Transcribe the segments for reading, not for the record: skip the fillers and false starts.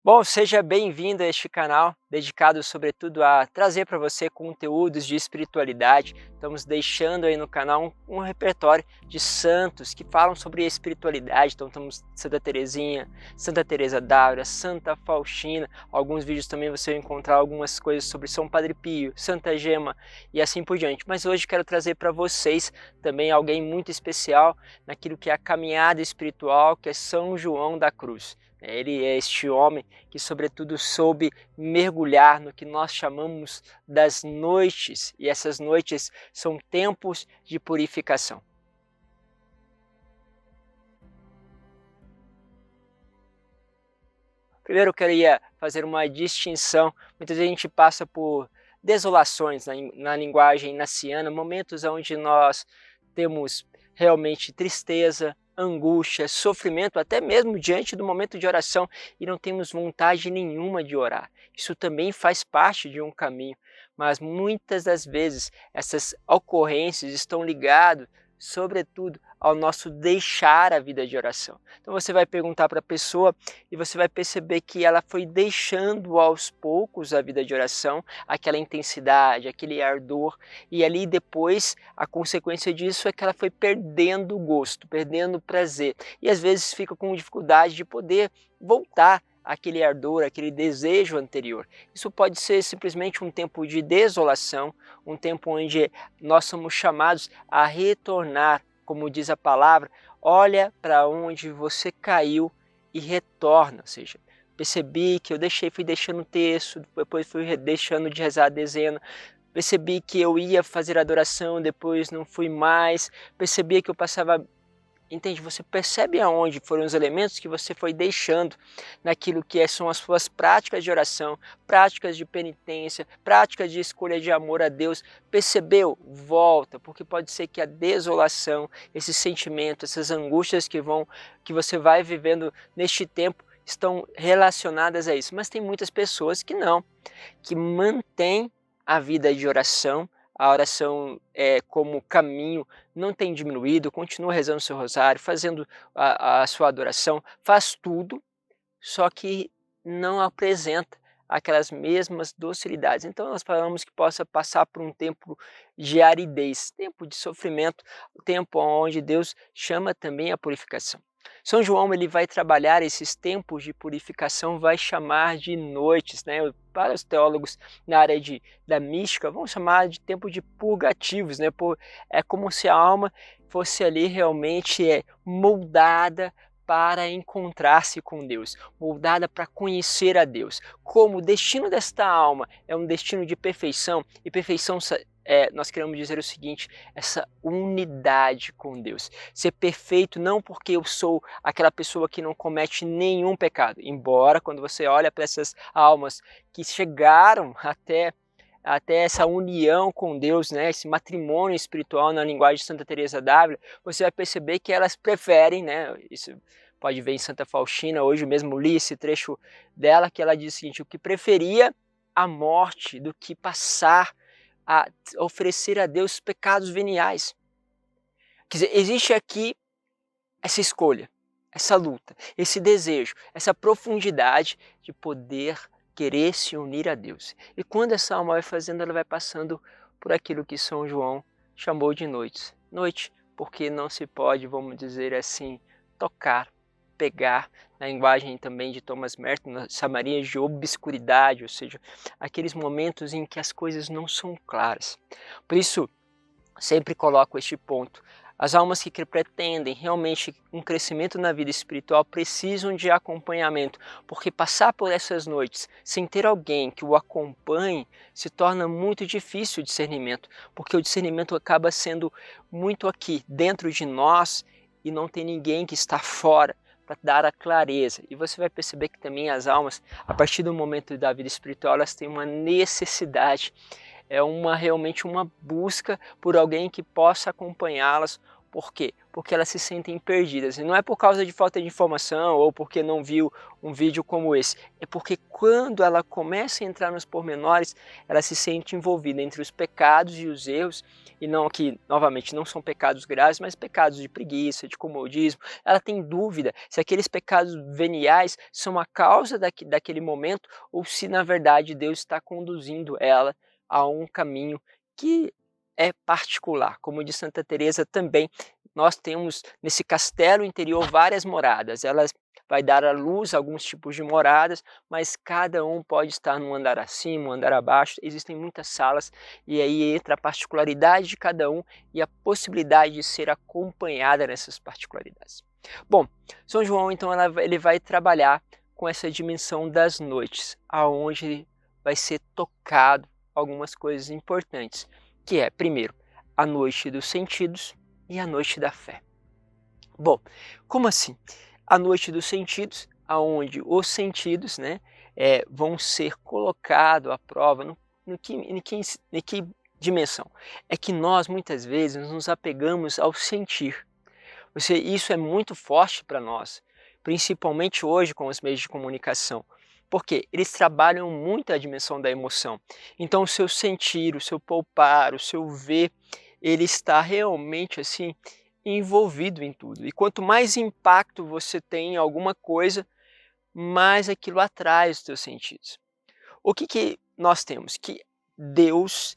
Bom, seja bem-vindo a este canal, dedicado sobretudo a trazer para você conteúdos de espiritualidade. Estamos deixando aí no canal um repertório de santos que falam sobre espiritualidade. Então temos Santa Teresinha, Santa Teresa d'Ávila, Santa Faustina. Alguns vídeos também você vai encontrar algumas coisas sobre São Padre Pio, Santa Gema e assim por diante. Mas hoje quero trazer para vocês também alguém muito especial naquilo que é a caminhada espiritual, que é São João da Cruz. Ele é este homem que sobretudo soube mergulhar no que nós chamamos das noites, e essas noites são tempos de purificação. Primeiro eu queria fazer uma distinção. Muitas vezes a gente passa por desolações na linguagem naciana, momentos onde nós temos realmente tristeza, angústia, sofrimento, até mesmo diante do momento de oração, e não temos vontade nenhuma de orar. Isso também faz parte de um caminho, mas muitas das vezes essas ocorrências estão ligadas, sobretudo, ao nosso deixar a vida de oração. Então você vai perguntar para a pessoa e você vai perceber que ela foi deixando aos poucos a vida de oração, aquela intensidade, aquele ardor, e ali depois a consequência disso é que ela foi perdendo o gosto, perdendo o prazer, e às vezes fica com dificuldade de poder voltar àquele ardor, aquele desejo anterior. Isso pode ser simplesmente um tempo de desolação, um tempo onde nós somos chamados a retornar, como diz a palavra, olha para onde você caiu e retorna, ou seja, percebi que eu fui deixando o texto, depois fui deixando de rezar a dezena, percebi que eu ia fazer adoração, depois não fui mais, percebi que eu passava. Entende? Você percebe aonde foram os elementos que você foi deixando naquilo que são as suas práticas de oração, práticas de penitência, práticas de escolha de amor a Deus. Percebeu? Volta, porque pode ser que a desolação, esse sentimento, essas angústias que você vai vivendo neste tempo estão relacionadas a isso. Mas tem muitas pessoas que não, que mantêm a vida de oração, a oração como caminho não tem diminuído, continua rezando o seu rosário, fazendo a sua adoração, faz tudo, só que não apresenta aquelas mesmas docilidades. Então nós falamos que possa passar por um tempo de aridez, tempo de sofrimento, tempo onde Deus chama também a purificação. São João ele vai trabalhar esses tempos de purificação, vai chamar de noites, né? Para os teólogos na área da mística, vão chamar de tempo de purgativos, né? É como se a alma fosse ali realmente moldada para encontrar-se com Deus, moldada para conhecer a Deus. Como o destino desta alma é um destino de perfeição, e perfeição nós queremos dizer o seguinte, essa unidade com Deus. Ser perfeito não porque eu sou aquela pessoa que não comete nenhum pecado, embora quando você olha para essas almas que chegaram até essa união com Deus, né, esse matrimônio espiritual na linguagem de Santa Teresa d'Ávila, você vai perceber que elas preferem, né, isso pode ver em Santa Faustina, hoje mesmo li esse trecho dela, que ela diz o seguinte, o que preferia a morte do que passar a oferecer a Deus pecados veniais. Quer dizer, existe aqui essa escolha, essa luta, esse desejo, essa profundidade de poder querer se unir a Deus. E quando essa alma vai fazendo, ela vai passando por aquilo que São João chamou de noites. Noite, porque não se pode, vamos dizer assim, tocar, pegar, na linguagem também de Thomas Merton, chamarias de obscuridade, ou seja, aqueles momentos em que as coisas não são claras. Por isso, sempre coloco este ponto. As almas que pretendem realmente um crescimento na vida espiritual precisam de acompanhamento, porque passar por essas noites sem ter alguém que o acompanhe se torna muito difícil o discernimento, porque o discernimento acaba sendo muito aqui, dentro de nós, e não tem ninguém que está fora para dar a clareza. E você vai perceber que também as almas, a partir do momento da vida espiritual, elas têm uma necessidade, realmente uma busca por alguém que possa acompanhá-las, Por quê? Porque elas se sentem perdidas. E não é por causa de falta de informação ou porque não viu um vídeo como esse. É porque quando ela começa a entrar nos pormenores, ela se sente envolvida entre os pecados e os erros, e não que, novamente, não são pecados graves, mas pecados de preguiça, de comodismo. Ela tem dúvida se aqueles pecados veniais são a causa daquele momento ou se, na verdade, Deus está conduzindo ela a um caminho que é particular. Como diz Santa Teresa também, nós temos nesse castelo interior várias moradas. Ela vai dar à luz alguns tipos de moradas, mas cada um pode estar num andar acima, um andar abaixo. Existem muitas salas e aí entra a particularidade de cada um e a possibilidade de ser acompanhada nessas particularidades. Bom, São João então ele vai trabalhar com essa dimensão das noites, aonde ele vai ser tocado algumas coisas importantes, que é, primeiro, a noite dos sentidos e a noite da fé. Bom, como assim? A noite dos sentidos, aonde os sentidos, né, vão ser colocados à prova em que dimensão? É que nós, muitas vezes, nos apegamos ao sentir. Isso é muito forte para nós, principalmente hoje com os meios de comunicação. Porque eles trabalham muito a dimensão da emoção. Então o seu sentir, o seu palpar, o seu ver, ele está realmente assim envolvido em tudo. E quanto mais impacto você tem em alguma coisa, mais aquilo atrai os teus sentidos. O que nós temos? Que Deus,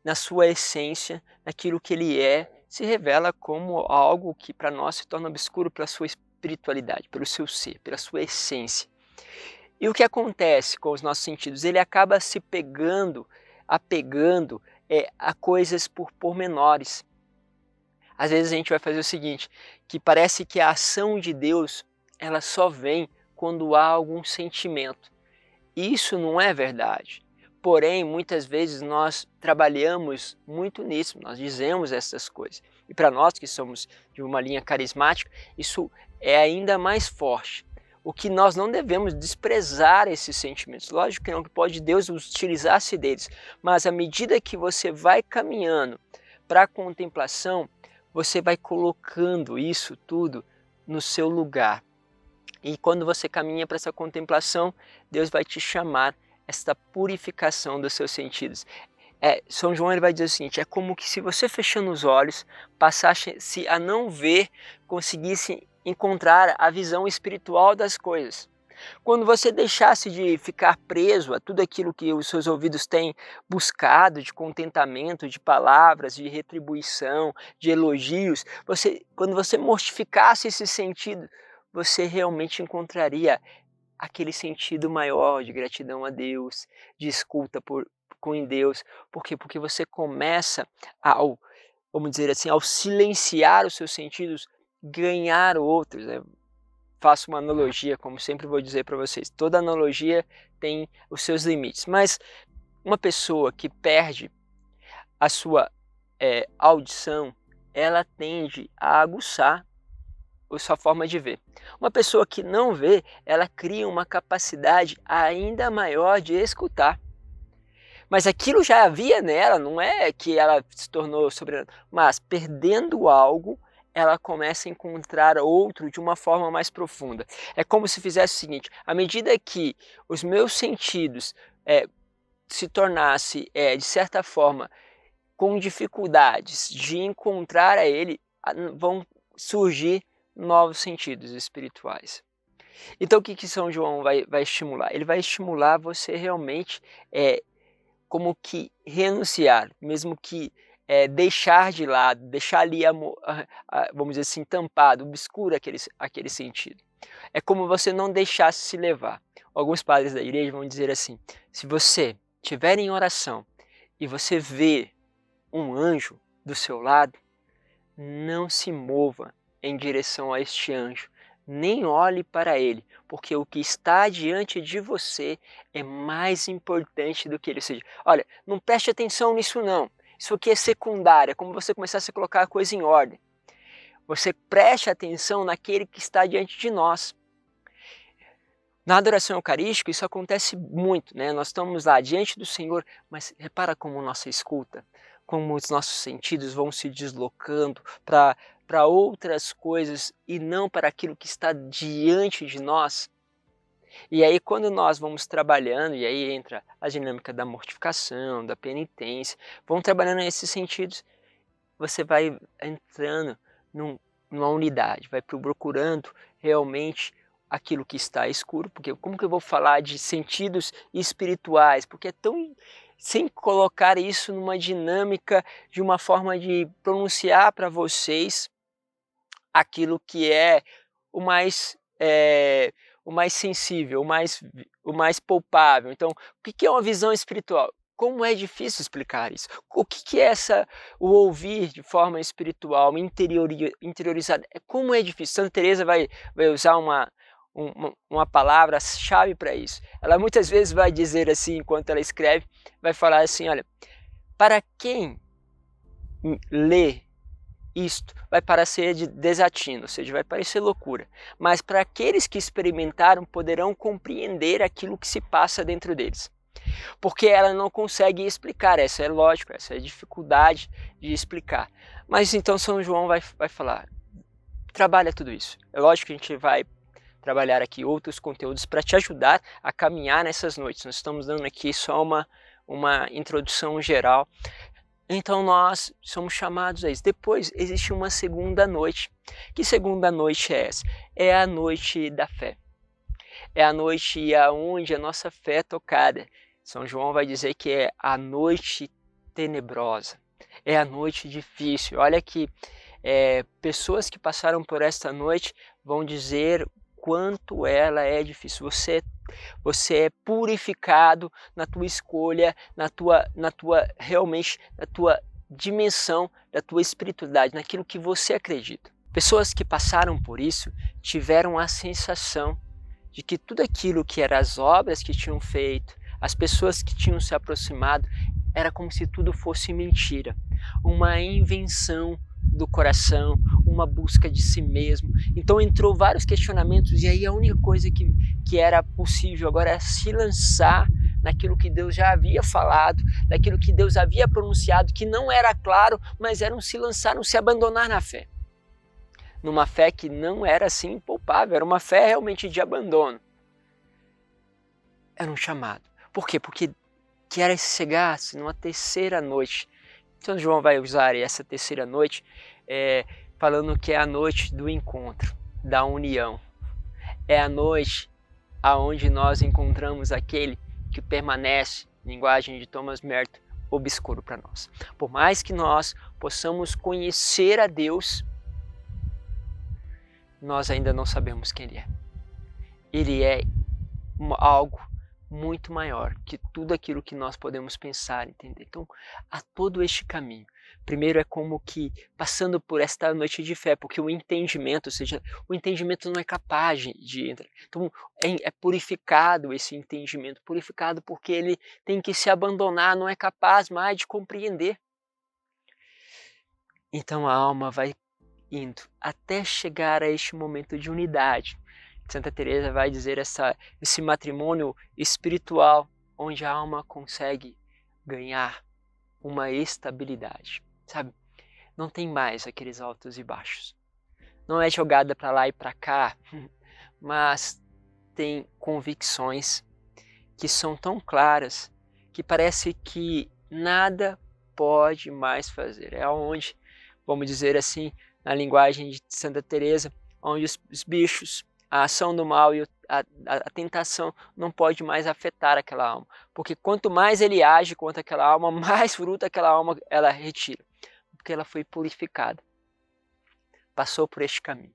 na sua essência, naquilo que Ele se revela como algo que para nós se torna obscuro pela sua espiritualidade, pelo seu ser, pela sua essência. E o que acontece com os nossos sentidos? Ele acaba se apegando a coisas por pormenores. Às vezes a gente vai fazer o seguinte, que parece que a ação de Deus ela só vem quando há algum sentimento. Isso não é verdade. Porém, muitas vezes nós trabalhamos muito nisso, nós dizemos essas coisas. E para nós que somos de uma linha carismática, isso é ainda mais forte. O que nós não devemos desprezar esses sentimentos. Lógico que não, que pode Deus utilizar-se deles, mas à medida que você vai caminhando para a contemplação, você vai colocando isso tudo no seu lugar. E quando você caminha para essa contemplação, Deus vai te chamar esta purificação dos seus sentidos. São João ele vai dizer o seguinte, é como que se você fechando os olhos, passasse a não ver, conseguisse encontrar a visão espiritual das coisas. Quando você deixasse de ficar preso a tudo aquilo que os seus ouvidos têm buscado de contentamento, de palavras, de retribuição, de elogios, quando você mortificasse esse sentido, você realmente encontraria aquele sentido maior de gratidão a Deus, de escuta com Deus. Por quê? Porque você começa vamos dizer assim, ao silenciar os seus sentidos, ganhar outros, né? Faço uma analogia, como sempre vou dizer para vocês, toda analogia tem os seus limites, mas uma pessoa que perde a sua audição, ela tende a aguçar a sua forma de ver. Uma pessoa que não vê, ela cria uma capacidade ainda maior de escutar. Mas aquilo já havia nela, não é que ela se tornou sobrenatural, mas perdendo algo, ela começa a encontrar outro de uma forma mais profunda. É como se fizesse o seguinte, à medida que os meus sentidos se tornassem, de certa forma, com dificuldades de encontrar a ele, vão surgir novos sentidos espirituais. Então o que São João vai estimular? Ele vai estimular você realmente como que renunciar, mesmo que deixar de lado, deixar ali, vamos dizer assim, tampado, obscuro aquele sentido. É como você não deixasse se levar. Alguns padres da igreja vão dizer assim, se você estiver em oração e você vê um anjo do seu lado, não se mova em direção a este anjo, nem olhe para ele, porque o que está diante de você é mais importante do que ele. Ou seja, olha, não preste atenção nisso não, isso aqui é secundário, é como você começasse a colocar a coisa em ordem. Você preste atenção naquele que está diante de nós. Na adoração eucarística isso acontece muito, né? Nós estamos lá diante do Senhor, mas repara como nossa escuta, como os nossos sentidos vão se deslocando para para outras coisas e não para aquilo que está diante de nós. E aí quando nós vamos trabalhando, e aí entra a dinâmica da mortificação, da penitência, vão trabalhando nesses sentidos, você vai entrando numa unidade, vai procurando realmente aquilo que está escuro, porque como que eu vou falar de sentidos espirituais? Porque é tão... sem colocar isso numa dinâmica de uma forma de pronunciar para vocês aquilo que é o mais sensível, o mais palpável. Então, o que é uma visão espiritual? Como é difícil explicar isso? O que é o ouvir de forma espiritual, interiorizada? Como é difícil? Santa Teresa vai usar uma palavra-chave para isso. Ela muitas vezes vai dizer assim, enquanto ela escreve, vai falar assim, olha, para quem lê isto vai parecer de desatino, ou seja, vai parecer loucura, mas para aqueles que experimentaram poderão compreender aquilo que se passa dentro deles, porque ela não consegue explicar, essa é lógico, essa é a dificuldade de explicar, mas então São João vai falar, trabalha tudo isso, é lógico que a gente vai trabalhar aqui outros conteúdos para te ajudar a caminhar nessas noites, nós estamos dando aqui só uma introdução geral. Então nós somos chamados a isso. Depois existe uma segunda noite. Que segunda noite é essa? É a noite da fé. É a noite onde a nossa fé é tocada. São João vai dizer que é a noite tenebrosa. É a noite difícil. Olha que pessoas que passaram por esta noite vão dizer quanto ela é difícil. Você é purificado na tua escolha, na tua dimensão, da tua espiritualidade, naquilo que você acredita. Pessoas que passaram por isso tiveram a sensação de que tudo aquilo que eram as obras que tinham feito, as pessoas que tinham se aproximado, era como se tudo fosse mentira, uma invenção do coração, uma busca de si mesmo. Então entrou vários questionamentos e aí a única coisa que era possível agora era se lançar naquilo que Deus já havia falado, naquilo que Deus havia pronunciado, que não era claro, mas era um se lançar, um se abandonar na fé. Numa fé que não era assim palpável, era uma fé realmente de abandono. Era um chamado. Por quê? Porque que era chegar-se numa terceira noite. Então João vai usar essa terceira noite falando que é a noite do encontro, da união. É a noite aonde nós encontramos aquele que permanece, linguagem de Thomas Merton, obscuro para nós. Por mais que nós possamos conhecer a Deus, nós ainda não sabemos quem Ele é. Ele é algo muito maior que tudo aquilo que nós podemos pensar, entender. Então, há todo este caminho. Primeiro é como que passando por esta noite de fé, porque o entendimento, ou seja, o entendimento não é capaz de entrar. Então, é purificado esse entendimento, purificado porque ele tem que se abandonar, não é capaz mais de compreender. Então a alma vai indo até chegar a este momento de unidade. Santa Teresa vai dizer esse matrimônio espiritual onde a alma consegue ganhar uma estabilidade, sabe? Não tem mais aqueles altos e baixos. Não é jogada para lá e para cá, mas tem convicções que são tão claras que parece que nada pode mais fazer. É onde, vamos dizer assim, na linguagem de Santa Teresa, onde os bichos, a ação do mal e a tentação não pode mais afetar aquela alma. Porque quanto mais ele age contra aquela alma, mais fruto aquela alma ela retira. Porque ela foi purificada. Passou por este caminho.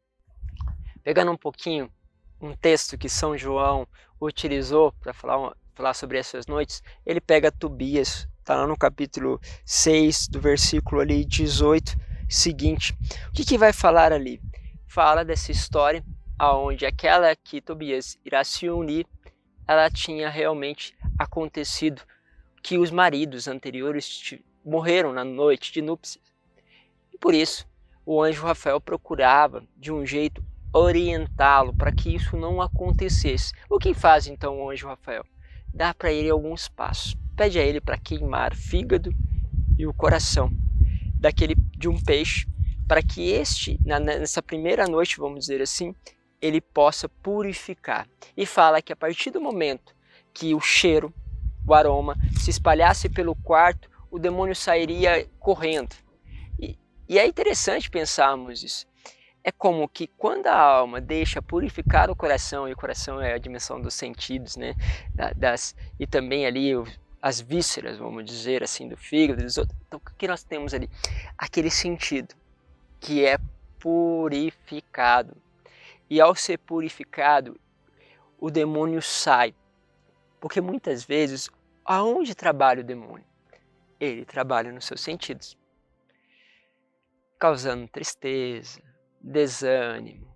Pegando um pouquinho um texto que São João utilizou para falar sobre essas noites, ele pega Tobias, está lá no capítulo 6, do versículo ali 18, seguinte. O que vai falar ali? Fala dessa história aonde aquela que Tobias irá se unir, ela tinha realmente acontecido que os maridos anteriores morreram na noite de núpcias. E por isso, o anjo Rafael procurava de um jeito orientá-lo para que isso não acontecesse. O que faz então o anjo Rafael? Dá para ele alguns passos. Pede a ele para queimar o fígado e o coração de um peixe para que nessa primeira noite, vamos dizer assim, ele possa purificar. E fala que a partir do momento que o cheiro, o aroma, se espalhasse pelo quarto, o demônio sairia correndo. E é interessante pensarmos isso. É como que quando a alma deixa purificar o coração, e o coração é a dimensão dos sentidos, né? E também ali as vísceras, vamos dizer assim, do fígado, dos outros. Então o que nós temos ali? Aquele sentido que é purificado. E ao ser purificado, o demônio sai. Porque muitas vezes, aonde trabalha o demônio? Ele trabalha nos seus sentidos, causando tristeza, desânimo,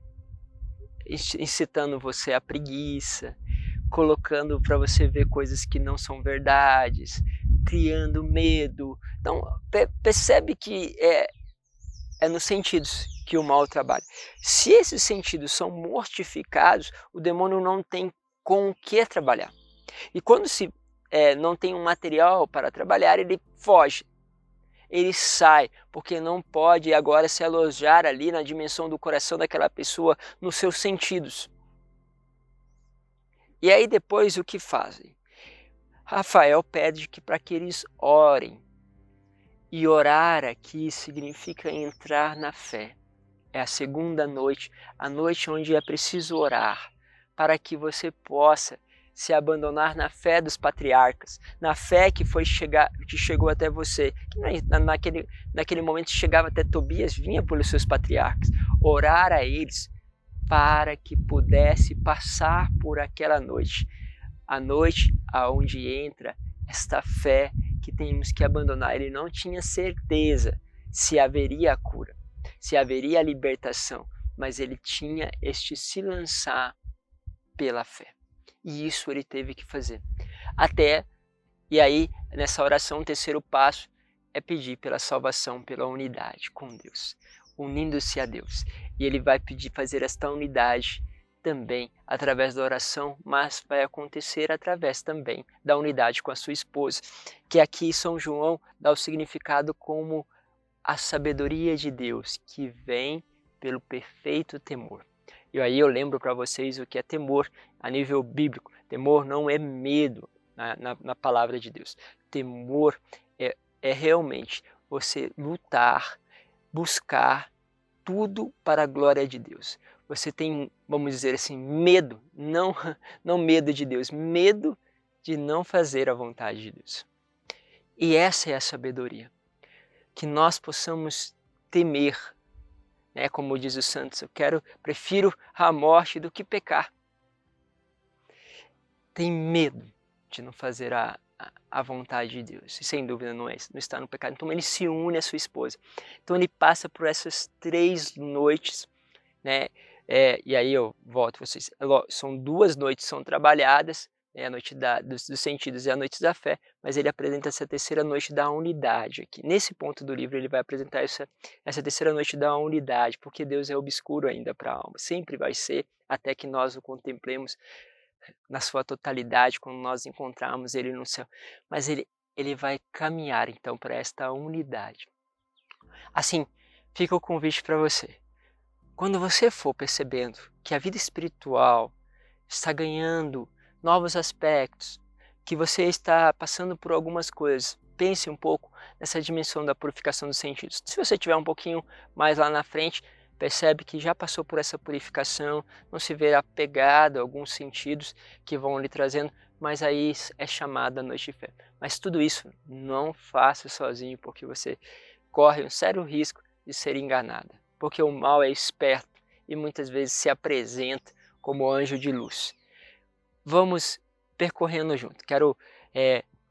incitando você à preguiça, colocando para você ver coisas que não são verdades, criando medo. Então, percebe que é nos sentidos que o mal trabalha. Se esses sentidos são mortificados, o demônio não tem com o que trabalhar. E quando não tem um material para trabalhar, ele foge. Ele sai, porque não pode agora se alojar ali na dimensão do coração daquela pessoa, nos seus sentidos. E aí depois o que fazem? Rafael pede para que eles orem. E orar aqui significa entrar na fé. É a segunda noite, a noite onde é preciso orar, para que você possa se abandonar na fé dos patriarcas, na fé que chegou até você, que naquele momento chegava até Tobias, vinha pelos seus patriarcas, orar a eles para que pudesse passar por aquela noite, a noite aonde entra esta fé que temos que abandonar. Ele não tinha certeza se haveria a cura, se haveria a libertação, mas ele tinha se lançar pela fé. E isso ele teve que fazer. E aí, nessa oração, o terceiro passo é pedir pela salvação, pela unidade com Deus, unindo-se a Deus. E ele vai fazer esta unidade também através da oração, mas vai acontecer através também da unidade com a sua esposa, que aqui São João dá o significado como a sabedoria de Deus, que vem pelo perfeito temor. E aí eu lembro para vocês o que é temor a nível bíblico. Temor não é medo na palavra de Deus. Temor é realmente você lutar, buscar tudo para a glória de Deus. Você tem, vamos dizer assim, medo, não medo de Deus, medo de não fazer a vontade de Deus. E essa é a sabedoria. Que nós possamos temer, né? Como diz os santos, prefiro a morte do que pecar. Tem medo de não fazer a vontade de Deus, e sem dúvida não está no pecado. Então ele se une à sua esposa. Então ele passa por essas 3 noites, né? E aí eu volto vocês, são 2 noites são trabalhadas, né? A noite dos sentidos e a noite da fé, mas ele apresenta essa terceira noite da unidade aqui. Nesse ponto do livro ele vai apresentar essa terceira noite da unidade, porque Deus é obscuro ainda para a alma, sempre vai ser, até que nós o contemplemos na sua totalidade, quando nós encontrarmos ele no céu. Mas ele vai caminhar então para esta unidade. Assim, fica o convite para você. Quando você for percebendo que a vida espiritual está ganhando novos aspectos, que você está passando por algumas coisas, pense um pouco nessa dimensão da purificação dos sentidos. Se você tiver um pouquinho mais lá na frente, percebe que já passou por essa purificação, não se vê apegado a alguns sentidos que vão lhe trazendo, mas aí é chamada a noite de fé. Mas tudo isso não faça sozinho, porque você corre um sério risco de ser enganada. Porque o mal é esperto e muitas vezes se apresenta como anjo de luz. Vamos percorrendo junto. Quero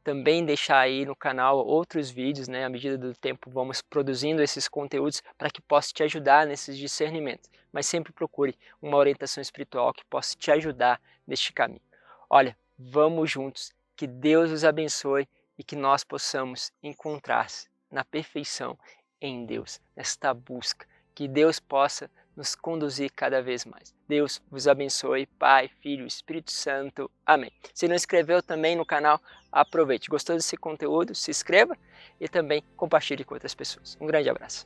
também deixar aí no canal outros vídeos, né? À medida do tempo vamos produzindo esses conteúdos para que possa te ajudar nesses discernimentos. Mas sempre procure uma orientação espiritual que possa te ajudar neste caminho. Olha, vamos juntos, que Deus os abençoe e que nós possamos encontrar-se na perfeição em Deus, nesta busca, que Deus possa nos conduzir cada vez mais. Deus vos abençoe, Pai, Filho, Espírito Santo. Amém. Se não inscreveu também no canal, aproveite. Gostou desse conteúdo? Se inscreva e também compartilhe com outras pessoas. Um grande abraço.